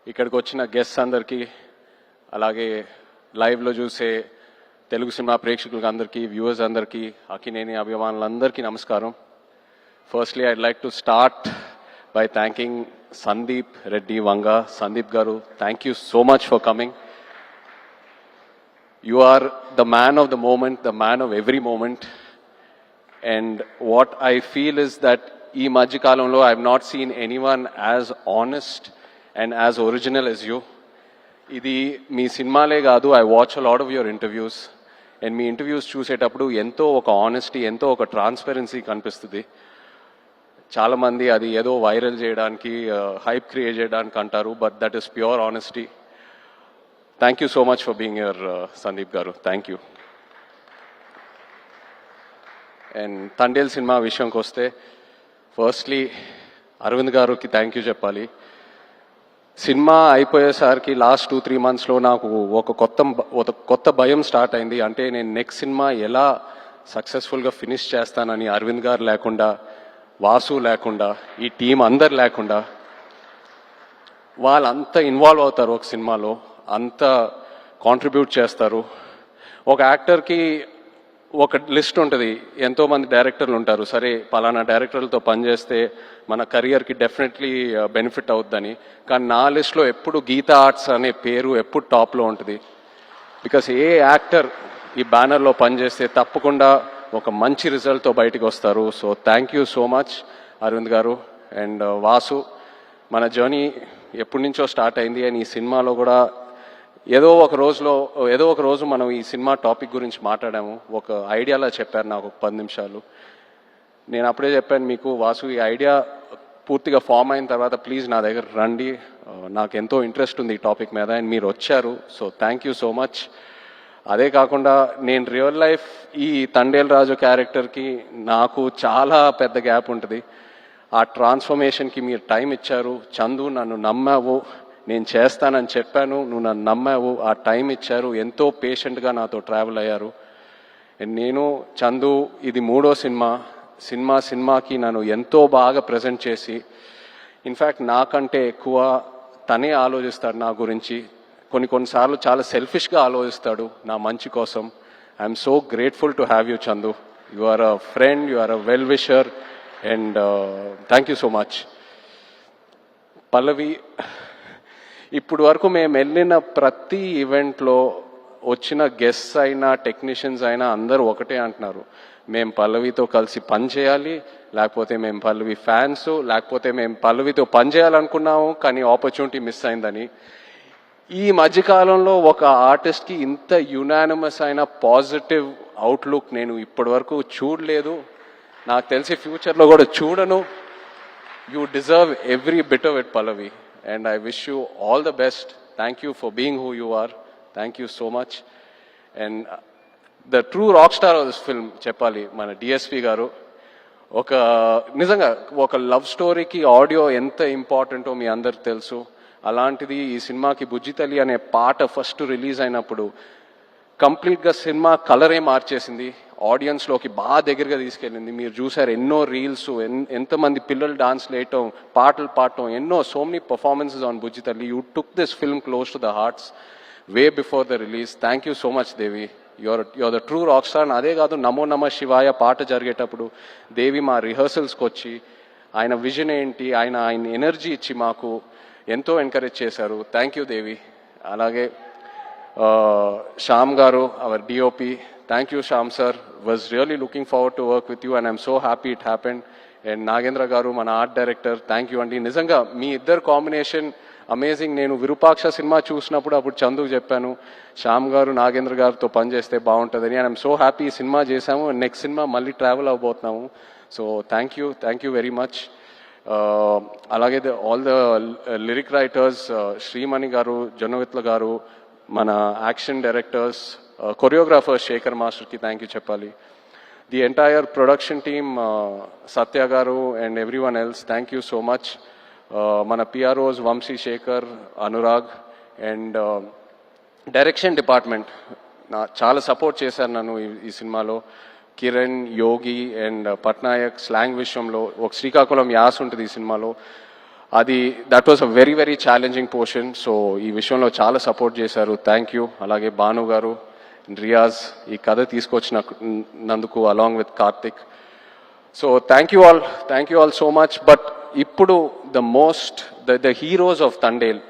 ఇక్కడికి వచ్చిన గెస్ట్స్ అందరికీ, అలాగే లైవ్లో చూసే తెలుగు సినిమా ప్రేక్షకులకు అందరికీ, వ్యూవర్స్ అందరికీ, అక్కినేని అభిమానులందరికీ నమస్కారం. Firstly I'd like to start by thanking Sandeep Reddy Vanga. Sandeep Garu, thank you so much for coming. You are the man of the moment, the man of every moment. And what I feel is that ee Majjikalamlo I have not seen anyone as honest and as original as you. Idi mee cinemale gaadu, I watch a lot of your interviews. And mee interviews chusetappudu ento oka honesty, ento oka transparency kanpistudi. చాలా మంది అది ఏదో viral చేయడానికి, hype create చేయడానికి అంటారు, but that is pure honesty. Thank you so much for being here Sandeep garu, thank you. And Thandel cinema విషయంకి వస్తే, firstly Aravind గారికి థ్యాంక్ యూ చెప్పాలి. సినిమా అయిపోయేసరికి లాస్ట్ 2-3 monthsలో నాకు ఒక కొత్త భయం స్టార్ట్ అయింది. అంటే నేను నెక్స్ట్ సినిమా ఎలా సక్సెస్ఫుల్గా ఫినిష్ చేస్తానని. అరవింద్ గారు లేకుండా, వాసు లేకుండా, ఈ టీం అందరు లేకుండా, వాళ్ళంతా ఇన్వాల్వ్ అవుతారు ఒక సినిమాలో, అంత కాంట్రిబ్యూట్ చేస్తారు. ఒక యాక్టర్కి ఒక లిస్ట్ ఉంటుంది, ఎంతోమంది డైరెక్టర్లు ఉంటారు. సరే పలానా డైరెక్టర్లతో పనిచేస్తే మన కెరియర్కి డెఫినెట్లీ బెనిఫిట్ అవుద్దని. కానీ నా లిస్ట్లో ఎప్పుడు గీతా ఆర్ట్స్ అనే పేరు ఎప్పుడు టాప్లో ఉంటుంది. బికాస్ ఏ యాక్టర్ ఈ బ్యానర్లో పనిచేస్తే తప్పకుండా ఒక మంచి రిజల్ట్తో బయటకు వస్తారు. So thank you so much Aravind garu. And Vasu, మన జర్నీ ఎప్పటి నుంచో స్టార్ట్ అయింది. అండ్ ఈ సినిమాలో కూడా ఏదో ఒక రోజు మనం ఈ సినిమా టాపిక్ గురించి మాట్లాడాము. ఒక ఐడియాలా చెప్పారు నాకు, ఒక 10 నిమిషాలు. నేను అప్పుడే చెప్పాను మీకు, వాసు ఈ ఐడియా పూర్తిగా ఫామ్ అయిన తర్వాత ప్లీజ్ నా దగ్గర రండి, నాకు ఎంతో ఇంట్రెస్ట్ ఉంది ఈ టాపిక్ మీద. అండ్ మీరు వచ్చారు, so thank you so much. అదే కాకుండా నేను రియల్ లైఫ్ ఈ తండేల్ రాజు క్యారెక్టర్కి నాకు చాలా పెద్ద గ్యాప్ ఉంటుంది. ఆ ట్రాన్స్ఫర్మేషన్కి మీరు టైం ఇచ్చారు. చందు, నన్ను నమ్మావు, నేను చేస్తానని చెప్పాను, నువ్వు నన్ను నమ్మావు, ఆ టైం ఇచ్చారు, ఎంతో పేషెంట్గా నాతో ట్రావెల్ అయ్యారు. నేను చందు ఇది 3వ సినిమాకి నన్ను ఎంతో బాగా ప్రజెంట్ చేసి, ఇన్ఫ్యాక్ట్ నాకంటే ఎక్కువ తనే ఆలోచిస్తాడు నా గురించి. కొన్నిసార్లు చాలా సెల్ఫిష్గా ఆలోచిస్తాడు నా మంచి కోసం. I'm so grateful to have you Chandu. You are a friend, you are a well wisher, and thank you so much. Pallavi, ఇప్పుడు వరకు మేము వెళ్ళిన ప్రతి ఈవెంట్లో వచ్చిన గెస్ట్స్ అయినా టెక్నీషియన్స్ అయినా అందరూ ఒకటే అంటున్నారు, మేము పల్లవితో కలిసి పని చేయాలి, లేకపోతే మేము పల్లవి ఫ్యాన్స్, లేకపోతే మేము పల్లవితో పని చేయాలనుకున్నాము కానీ ఆపర్చునిటీ మిస్ అయిందని. ఈ మధ్యకాలంలో ఒక ఆర్టిస్ట్కి ఇంత యునానిమస్ అయిన పాజిటివ్ అవుట్లుక్ నేను ఇప్పటి వరకు చూడలేదు, నాకు తెలిసి ఫ్యూచర్లో కూడా చూడను. You deserve every bit of it Pallavi, and I wish you all the best. Thank you for being who you are. Thank you so much. And the true rock star of this film చెప్పాలి మన DSP గారు. నిజంగా ఒక love స్టోరీకి audio ఎంత ఇంపార్టెంటో మీ అందరికి తెలుసు. అలాంటిది ఈ సినిమాకి బుజ్జితల్లి అనే పాట ఫస్ట్ రిలీజ్ అయినప్పుడు కంప్లీట్గా సినిమా కలరే మార్చేసింది, ఆడియన్స్లోకి బాగా దగ్గరగా తీసుకెళ్ళింది. మీరు చూసారు ఎన్నో రీల్స్, ఎంతమంది పిల్లలు డాన్స్ వేయటం, పాటలు పాడటం, ఎన్నో so many performances on Bujjithalli. You took this film close to the hearts way before the release. Thank you so much Devi, your the true rock star. అదే కాదు, నమో నమ శివాయ పాట జరిగేటప్పుడు దేవి మా రిహర్సల్స్కి వచ్చి ఆయన విజన్ ఏంటి, ఆయన ఎనర్జీ ఇచ్చి మాకు ఎంతో ఎంకరేజ్ చేశారు. Thank you Devi. అలాగే Shyam garu, our DOP, thank you Shyam sir. Was really looking forward to work with you and I'm so happy it happened. And Nagendra garu, మన ఆర్ట్ డైరెక్టర్, థ్యాంక్ యూ అండి. నిజంగా మీ ఇద్దరు కాంబినేషన్ అమేజింగ్. నేను విరూపాక్ష సినిమా చూసినప్పుడు అప్పుడు చందుకు చెప్పాను, శ్యామ్ గారు నాగేంద్ర గారితో పనిచేస్తే బాగుంటుందని. అండ్ ఐఎమ్ సో హ్యాపీ ఈ సినిమా చేశాము. నెక్స్ట్ సినిమా మళ్ళీ ట్రావెల్ అవ్వబోతున్నాము. So thank you very much. అలాగే all the lyric writers, Shreemani garu, Jonnavithula garu, మన యాక్షన్ డైరెక్టర్స్, కొరియోగ్రాఫర్స్ శేఖర్ మాస్టర్కి థ్యాంక్ యూ చెప్పాలి. The entire production team, Satya garu and everyone else, thank you so much. మన PROs Vamsi, Sekhar, Anurag, and direction department చాలా support చేశారు నన్ను ఈ సినిమాలో. కిరణ్, యోగి అండ్ పట్నాయక్ స్లాంగ్ విషయంలో ఒక శ్రీకాకుళం యాస ఉంటుంది ఈ సినిమాలో. అది that was a very very challenging portion. So ఈ విషయంలో చాలా సపోర్ట్ చేశారు, థ్యాంక్ యూ. అలాగే భాను గారు, రియాజ్ ఈ కథ తీసుకొచ్చినందుకు along with Karthik. So thank you all so much. But ఇప్పుడు ద హీరోస్ ఆఫ్ తండేల్